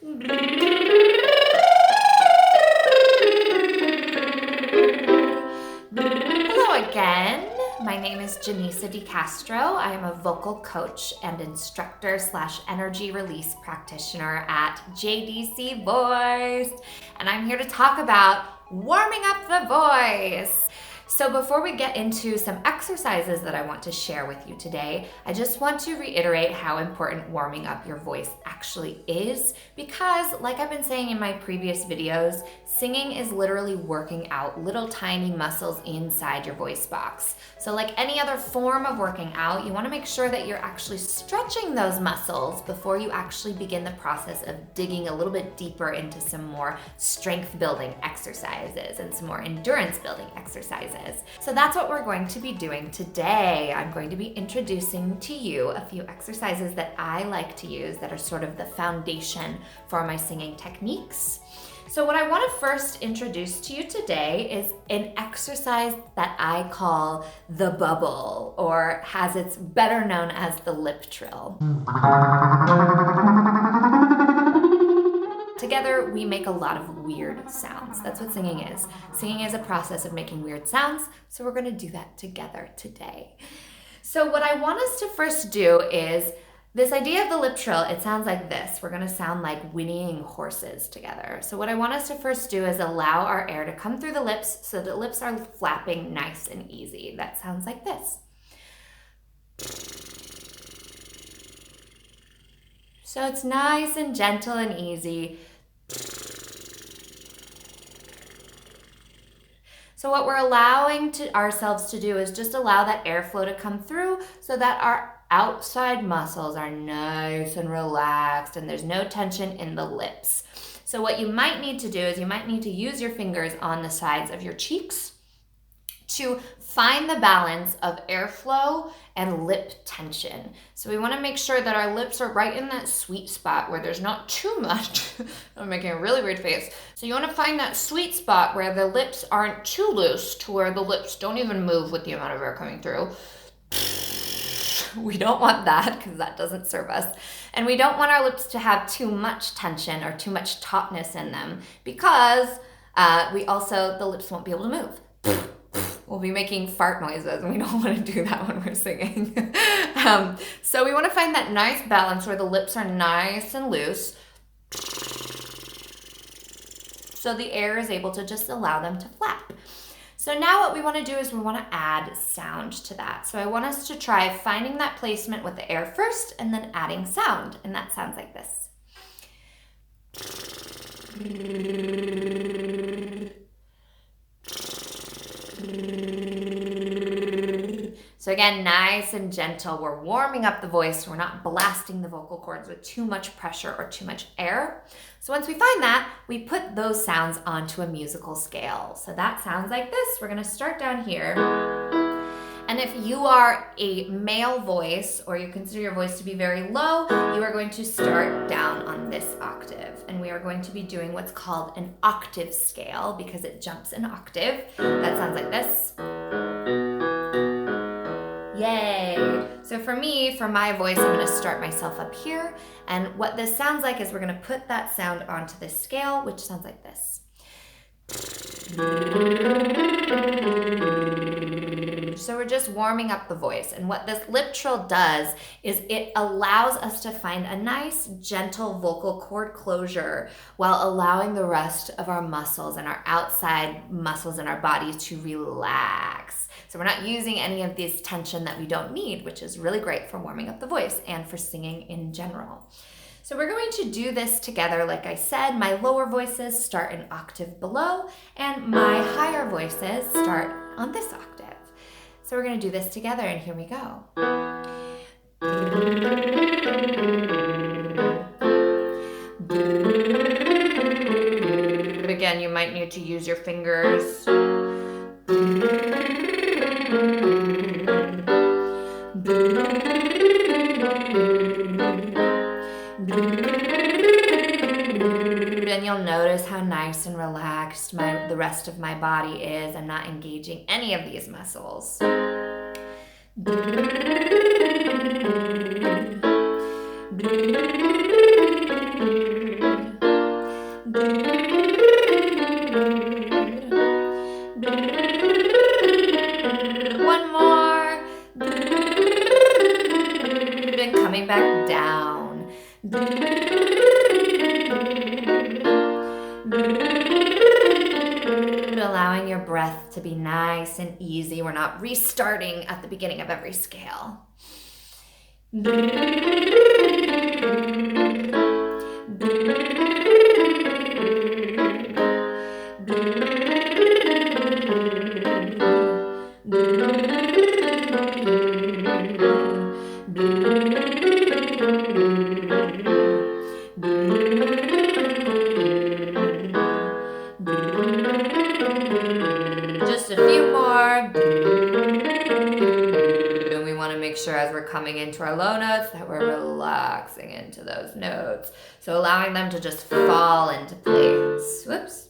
Hello again. My name is Jenisa de Castro. I am a vocal coach and instructor / energy release practitioner at JdC Voice. And I'm here to talk about warming up the voice. So before we get into some exercises that I want to share with you today, I just want to reiterate how important warming up your voice actually is, because like I've been saying in my previous videos, singing is literally working out little tiny muscles inside your voice box. So like any other form of working out, you want to make sure that you're actually stretching those muscles before you actually begin the process of digging a little bit deeper into some more strength building exercises and some more endurance building exercises. So that's what we're going to be doing today. I'm going to be introducing to you a few exercises that I like to use that are sort of the foundation for my singing techniques. So what I want to first introduce to you today is an exercise that I call the bubble, or as it's better known as the lip trill. Together, we make a lot of weird sounds. That's what singing is. Singing is a process of making weird sounds, so we're gonna do that together today. So what I want us to first do is this idea of the lip trill. It sounds like this. We're gonna sound like whinnying horses together. So what I want us to first do is allow our air to come through the lips so the lips are flapping nice and easy. That sounds like this. So it's nice and gentle and easy. So what we're allowing ourselves to do is just allow that airflow to come through so that our outside muscles are nice and relaxed and there's no tension in the lips. So what you might need to do is you might need to use your fingers on the sides of your cheeks to find the balance of airflow and lip tension. So we want to make sure that our lips are right in that sweet spot where there's not too much. I'm making a really weird face. So you want to find that sweet spot where the lips aren't too loose to where the lips don't even move with the amount of air coming through. We don't want that because that doesn't serve us. And we don't want our lips to have too much tension or too much tautness in them, because the lips won't be able to move. We'll be making fart noises, and we don't want to do that when we're singing. So we want to find that nice balance where the lips are nice and loose, so the air is able to just allow them to flap. So now what we want to do is we want to add sound to that. So I want us to try finding that placement with the air first and then adding sound, and that sounds like this. So again, nice and gentle. We're warming up the voice. We're not blasting the vocal cords with too much pressure or too much air. So once we find that, we put those sounds onto a musical scale. So that sounds like this. We're gonna start down here. And if you are a male voice, or you consider your voice to be very low, you are going to start down on this octave. And we are going to be doing what's called an octave scale, because it jumps an octave. That sounds like this. Yay! So for me, for my voice, I'm gonna start myself up here. And what this sounds like is we're gonna put that sound onto this scale, which sounds like this. So we're just warming up the voice. And what this lip trill does is it allows us to find a nice, gentle vocal cord closure while allowing the rest of our muscles and our outside muscles in our bodies to relax. So we're not using any of this tension that we don't need, which is really great for warming up the voice and for singing in general. So we're going to do this together. Like I said, my lower voices start an octave below, and my higher voices start on this octave. So we're going to do this together, and here we go. Again, you might need to use your fingers. And you'll notice how nice and relaxed the rest of my body is. I'm not engaging any of these muscles. Allowing your breath to be nice and easy. We're not restarting at the beginning of every scale. Just a few more. And we want to make sure as we're coming into our low notes that we're relaxing into those notes. So allowing them to just fall into place. Whoops.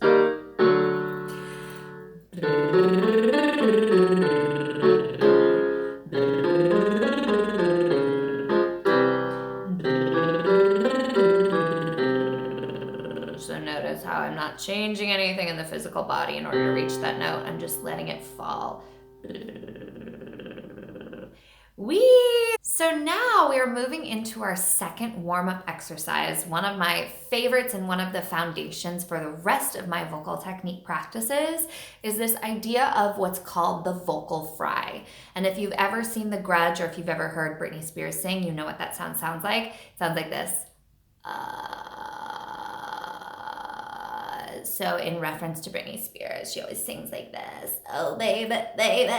So notice how I'm not changing anything in the physical body in order to reach that note. I'm just letting it fall. So now we are moving into our second warm-up exercise. One of my favorites and one of the foundations for the rest of my vocal technique practices is this idea of what's called the vocal fry. And if you've ever seen The Grudge or if you've ever heard Britney Spears sing, you know what that sounds like. It sounds like this. So in reference to Britney Spears, she always sings like this. Oh, baby, baby.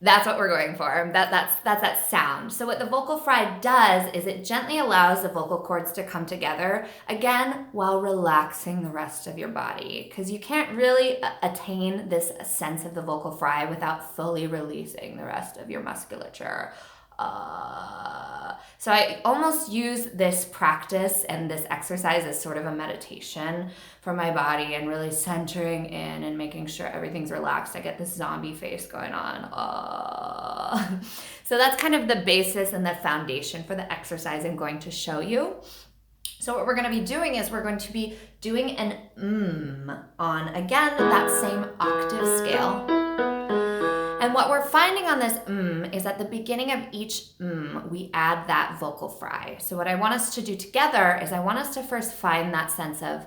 That's what we're going for. That's that sound. So what the vocal fry does is it gently allows the vocal cords to come together, again, while relaxing the rest of your body. Because you can't really attain this sense of the vocal fry without fully releasing the rest of your musculature. So I almost use this practice and this exercise as sort of a meditation for my body and really centering in and making sure everything's relaxed. I get this zombie face going on. So that's kind of the basis and the foundation for the exercise I'm going to show you. So what we're going to be doing is we're going to be doing an on, again, that same octave scale. And what we're finding on this is at the beginning of each we add that vocal fry. So what I want us to do together is I want us to first find that sense of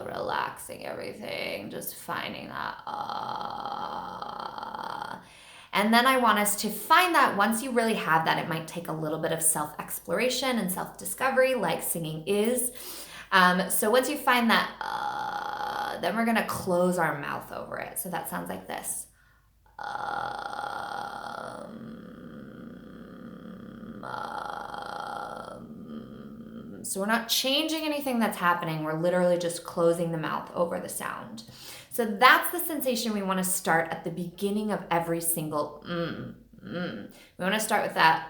relaxing everything, just finding that And then I want us to find that once you really have that, it might take a little bit of self-exploration and self-discovery like singing is. So once you find that then we're going to close our mouth over it. So that sounds like this. So we're not changing anything that's happening. We're literally just closing the mouth over the sound. So that's the sensation we want to start at the beginning of every single We want to start with that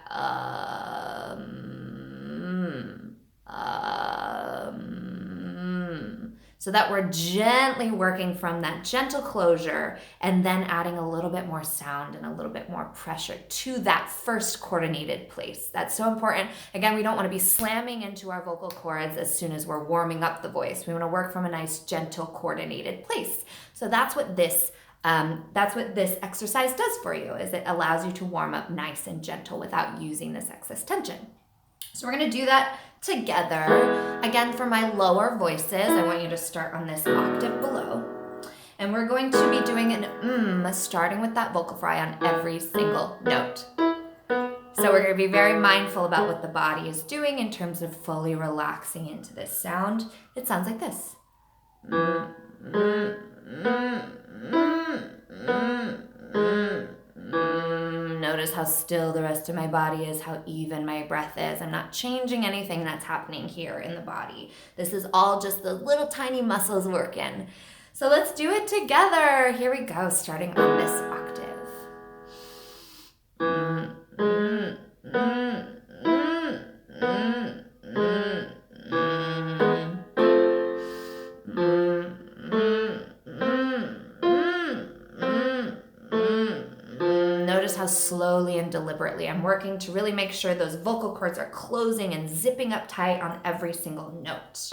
so that we're gently working from that gentle closure and then adding a little bit more sound and a little bit more pressure to that first coordinated place. That's so important. Again, we don't want to be slamming into our vocal cords as soon as we're warming up the voice. We want to work from a nice, gentle, coordinated place. So that's what this exercise does for you, is it allows you to warm up nice and gentle without using this excess tension. So we're going to do that together. Again, for my lower voices, I want you to start on this octave below. And we're going to be doing an starting with that vocal fry on every single note. So we're going to be very mindful about what the body is doing in terms of fully relaxing into this sound. It sounds like this. Notice how still the rest of my body is, how even my breath is. I'm not changing anything that's happening here in the body. This is all just the little tiny muscles working. So let's do it together. Here we go, starting on this octave. Notice how slowly and deliberately I'm working to really make sure those vocal cords are closing and zipping up tight on every single note.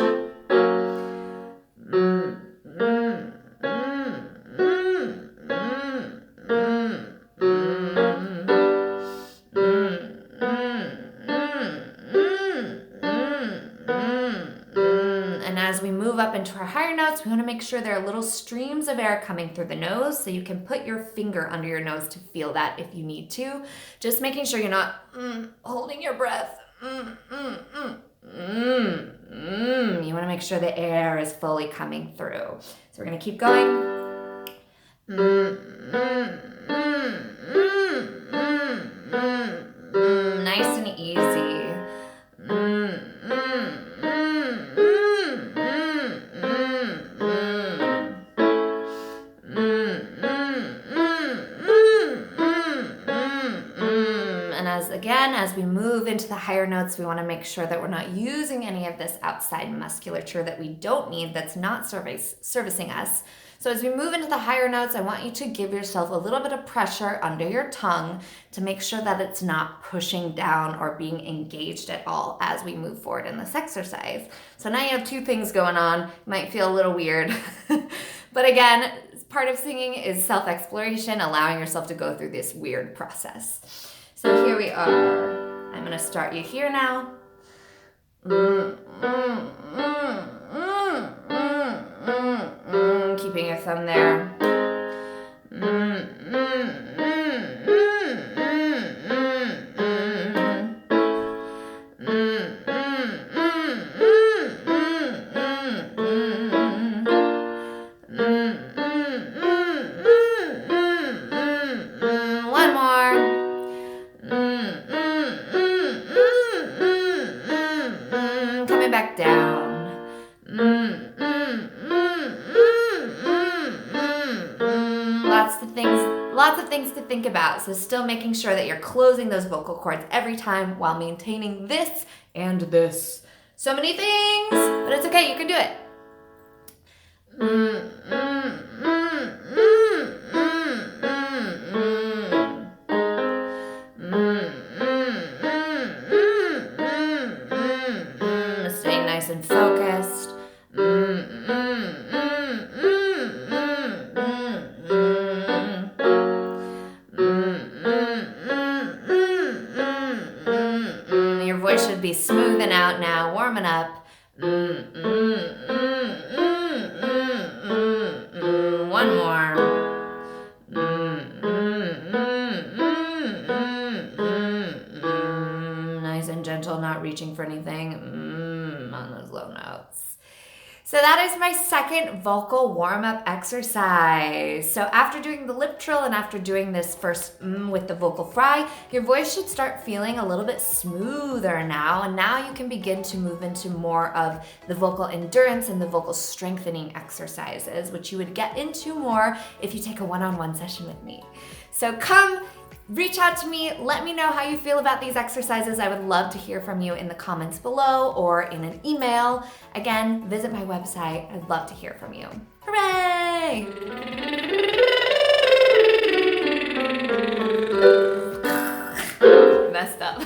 as we move up into our higher notes, we want to make sure there are little streams of air coming through the nose, so you can put your finger under your nose to feel that if you need to. Just making sure you're not holding your breath. You want to make sure the air is fully coming through. So we're going to keep going. Nice and easy. As we move into the higher notes, we want to make sure that we're not using any of this outside musculature that we don't need, that's not servicing us. So as we move into the higher notes, I want you to give yourself a little bit of pressure under your tongue to make sure that it's not pushing down or being engaged at all as we move forward in this exercise. So now you have two things going on. It might feel a little weird, but again, part of singing is self-exploration, allowing yourself to go through this weird process. So here we are. I'm going to start you here now. Keeping your thumb there. One more. Coming back down. Lots of things to think about. So still making sure that you're closing those vocal cords every time while maintaining this and this. So many things, but it's okay, you can do it. Staying nice and focused. Your voice should be smoothing out now, warming up. One more. Nice and gentle, not reaching for anything on those low notes. So that is my second vocal warm-up exercise. So after doing the lip trill and after doing this first with the vocal fry, your voice should start feeling a little bit smoother now. And now you can begin to move into more of the vocal endurance and the vocal strengthening exercises, which you would get into more if you take a one-on-one session with me. So come, reach out to me, let me know how you feel about these exercises. I would love to hear from you in the comments below or in an email. Again, visit my website. I'd love to hear from you. Hooray! Messed up.